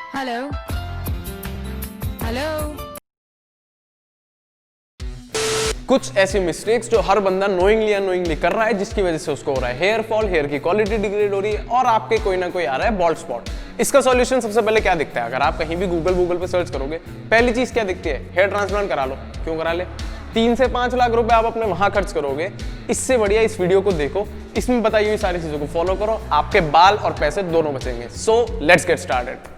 Hello hello. कुछ ऐसी mistakes जो हर बंदा नोइंगली अनोइंगली कर रहा है, जिसकी वजह से उसको हो रहा है हेयर फॉल, हेयर की क्वालिटी डिग्रेड हो रही है और आपके कोई ना कोई आ रहा है बॉल्ड स्पॉट। इसका सॉल्यूशन सबसे पहले क्या दिखता है? अगर आप कहीं भी गूगल पे सर्च करोगे, पहली चीज क्या दिखती है? हेयर ट्रांसप्लांट करा लो। क्यों करा ले? 3 से 5 लाख रुपए आप अपने वहां खर्च करोगे। इससे बढ़िया इस वीडियो को देखो, इसमें बताई हुई सारी चीजों को फॉलो करो, आपके बाल और पैसे दोनों बचेंगे। So let's get started.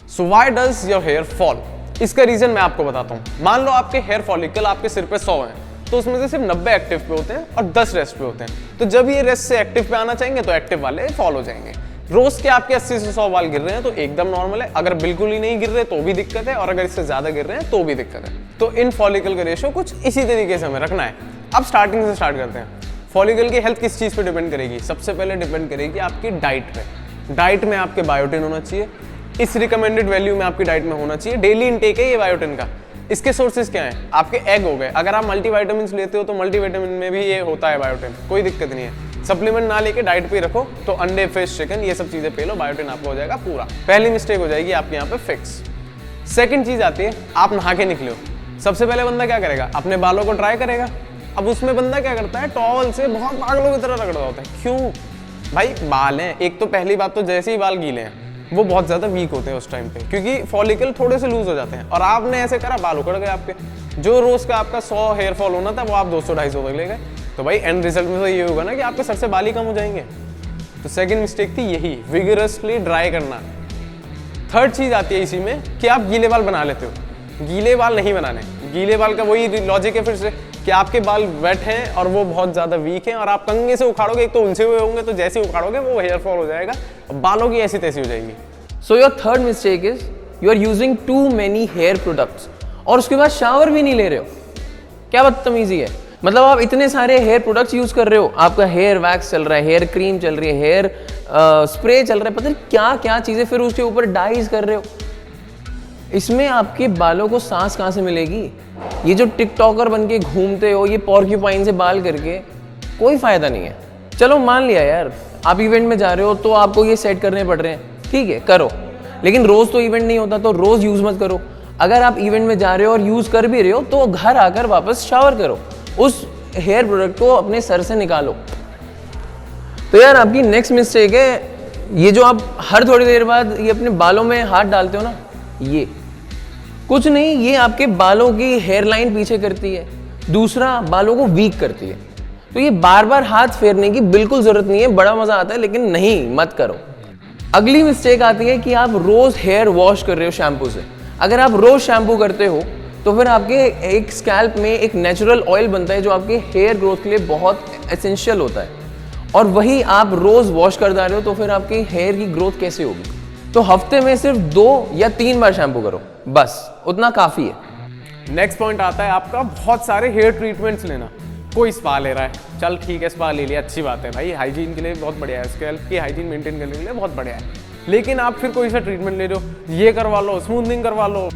So why does your hair fall? इसका रीजन मैं आपको बताता हूं। मान लो आपके हेयर फॉलिकल आपके सिर पे 100 हैं, तो उसमें से सिर्फ 90 एक्टिव पे होते हैं और 10 रेस्ट पे होते हैं। तो जब ये रेस्ट से एक्टिव पे आना चाहेंगे तो एक्टिव वाले फॉल हो जाएंगे। रोज के आपके 80 से 100 बाल गिर रहे हैं तो एकदम नॉर्मल है। अगर बिल्कुल ही नहीं गिर रहे तो भी दिक्कत है, और अगर इससे ज्यादा गिर रहे हैं तो भी दिक्कत है। तो इन फॉलिकल का रेशियो कुछ इसी तरीके से हमें रखना है। अब स्टार्टिंग से स्टार्ट करते हैं। फॉलिकल की हेल्थ किस चीज पे डिपेंड करेगी? सबसे पहले डिपेंड करेगी आपकी डाइट पे। डाइट में आपके बायोटिन होना चाहिए, इस रिकमेंडेड वैल्यू में आपकी डाइट में होना चाहिए। डेली इनटेक है ये बायोटिन का। इसके सोर्सेज क्या हैं? आपके एग हो गए। अगर आप मल्टीविटामिन्स लेते हो तो मल्टीविटामिन में भी ये होता है बायोटिन, कोई दिक्कत नहीं है। सप्लीमेंट ना लेके डाइट पे रखो तो अंडे, फिश, चिकन ये सब चीजें पे लो, बायोटिन आपको हो जाएगा पूरा। पहली मिस्टेक हो जाएगी आपके यहाँ पे फिक्स। सेकंड चीज आती है, आप नहा के निकले हो। सबसे पहले बंदा क्या करेगा? अपने बालों को ट्राई करेगा। अब उसमें बंदा क्या करता है? टॉवल से बहुत पागलों की तरह रगड़ होता है। क्यों भाई? बाल हैं। एक तो पहली बात तो जैसे ही बाल गीले हैं वो बहुत ज्यादा वीक होते हैं उस टाइम पे, क्योंकि फॉलिकल थोड़े से लूज हो जाते हैं। और आपने ऐसे करा, बाल उखड़ गए आपके। जो रोज का आपका 100 हेयर फॉल होना था वो आप 200-250 तक ले गए। तो भाई एंड रिजल्ट में तो ये होगा ना कि आपके सर से बाल ही कम हो जाएंगे। तो सेकंड मिस्टेक थी यही, विगरसली ड्राई करना। थर्ड चीज आती है इसी में कि आप गीले बाल बना लेते हो। गीले बाल नहीं बनाने। गीले बाल का वही लॉजिक है फिर से कि आपके बाल वेट हैं और वो बहुत ज्यादा वीक हैं, और आप कंघे से उखाड़ोगे, एक तो उलझे हुए होंगे, तो जैसे ही उखाड़ोगे वो हेयर फॉल हो जाएगा, बालों की ऐसी तैसी हो जाएगी। So your third mistake is you are using too many hair products, और उसके बाद शावर भी नहीं ले रहे हो। क्या बदतमीजी है? मतलब आप इतने सारे हेयर प्रोडक्ट्स यूज कर रहे हो, आपका हेयर वैक्स चल रहा है, हेयर क्रीम चल रही है, हेयर स्प्रे चल रहा है, पता नहीं क्या क्या चीजें, फिर उसके ऊपर डाइज कर रहे हो। इसमें आपके बालों को सांस कहाँ से मिलेगी? ये जो टिकटॉकर बन के घूमते हो, ये पॉर्क्यूपाइन से बाल करके, कोई फायदा नहीं है। चलो मान लिया यार, आप इवेंट में जा रहे हो तो आपको ये सेट करने पड़ रहे हैं, ठीक है करो, लेकिन रोज तो इवेंट नहीं होता, तो रोज यूज मत करो। अगर आप इवेंट में जा रहे हो और यूज कर भी रहे हो तो घर आकर वापस शावर करो, उस हेयर प्रोडक्ट को अपने सर से निकालो। तो यार आपकी नेक्स्ट मिस्टेक है ये जो आप हर थोड़ी देर बाद ये अपने बालों में हाथ डालते हो ना, ये कुछ नहीं, ये आपके बालों की हेयर लाइन पीछे करती है, दूसरा बालों को वीक करती है। तो ये बार बार हाथ फेरने की बिल्कुल जरूरत नहीं है। बड़ा मजा आता है लेकिन नहीं, मत करो। अगली मिस्टेक आती है कि आप रोज हेयर वॉश कर रहे हो शैम्पू से। अगर आप रोज शैम्पू करते हो तो फिर आपके एक स्कैल्प में एक नेचुरल ऑयल बनता है जो आपके हेयर ग्रोथ के लिए बहुत एसेंशियल होता है, और वही आप रोज वॉश कर जा रहे हो, तो फिर आपके हेयर की ग्रोथ कैसे होगी? तो हफ्ते में सिर्फ 2 या 3 बार शैम्पू करो, बस उतना काफी है। नेक्स्ट पॉइंट आता है आपका बहुत सारे हेयर ट्रीटमेंट्स लेना। कोई स्पा ले रहा है, चल ठीक है स्पा ले लिया, अच्छी बात है भाई, हाइजीन के लिए बहुत बढ़िया है, स्कैल्प की हाइजीन मेंटेन करने के लिए बहुत बढ़िया है। लेकिन आप फिर कोई सा ट्रीटमेंट ले रहे हो, ये करवा लो, स्मूथनिंग करवा लो।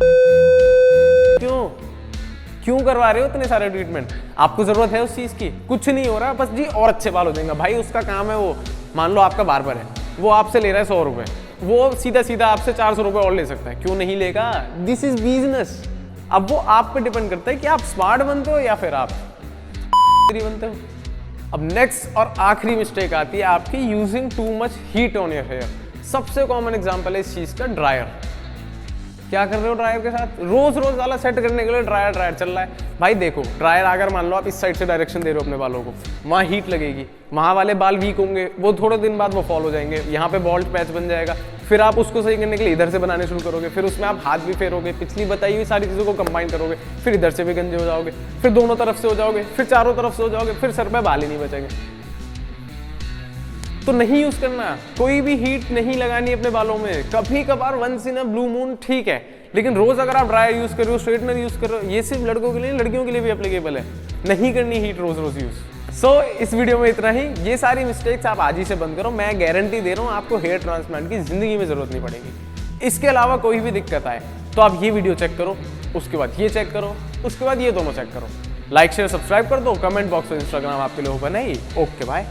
क्यों करवा रहे हो इतने सारे ट्रीटमेंट? आपको जरूरत है उस चीज की? कुछ नहीं हो रहा, बस जी और अच्छे बाल हो जाएंगे। भाई उसका काम है वो। मान लो आपका बार्बर है, वो आपसे ले रहा है 100 रुपए, वो सीधा सीधा आपसे 400 रुपए और ले सकता है। क्यों नहीं लेगा? This is business. अब वो आप पे डिपेंड करता है कि आप स्मार्ट बनते हो या फिर आप बनते हो। अब नेक्स्ट और आखिरी मिस्टेक आती है आपकी, using too much heat on your hair. सबसे कॉमन एग्जांपल है इस चीज का ड्रायर। क्या कर रहे हो ड्रायर के साथ? रोज रोज वाला सेट करने के लिए ड्रायर चल रहा है। भाई देखो, ड्रायर अगर मान लो आप इस साइड से डायरेक्शन दे रहे हो अपने बालों को, वहाँ हीट लगेगी, वहाँ वाले बाल वीक होंगे, वो थोड़े दिन बाद वो फॉल हो जाएंगे, यहाँ पे बॉल्ड पैच बन जाएगा। फिर आप उसको सही करने के लिए इधर से बनाने शुरू करोगे, फिर उसमें आप हाथ भी फेरोगे, पिछली बताई हुई सारी चीज़ों को कंबाइन करोगे, फिर इधर से भी गंजे हो जाओगे, फिर दोनों तरफ से हो जाओगे, फिर चारों तरफ से हो जाओगे, फिर सर पे बाल ही नहीं बचेंगे। तो नहीं यूज करना, कोई भी हीट नहीं लगानी अपने बालों में। कभी कभार once in a blue moon ठीक है, लेकिन रोज अगर आप ड्रायर यूज कर रहे हो, स्ट्रेटनर यूज कर रहे हो, ये सिर्फ लड़कों के लिए, लड़कियों के लिए भी एप्लीकेबल है। नहीं करनी हीट रोज रोज यूज। सो इस वीडियो में इतना ही। ये सारी मिस्टेक्स आप आज ही से बंद करो, मैं गारंटी दे रहा हूँ आपको हेयर ट्रांसप्लांट की जिंदगी में जरूरत नहीं पड़ेगी। इसके अलावा कोई भी दिक्कत आए तो आप ये वीडियो चेक करो, उसके बाद ये चेक करो, उसके बाद ये दोनों चेक करो। लाइक शेयर सब्सक्राइब कर दो, कमेंट बॉक्स और इंस्टाग्राम आपके लिए ओपन है ही। Okay bye.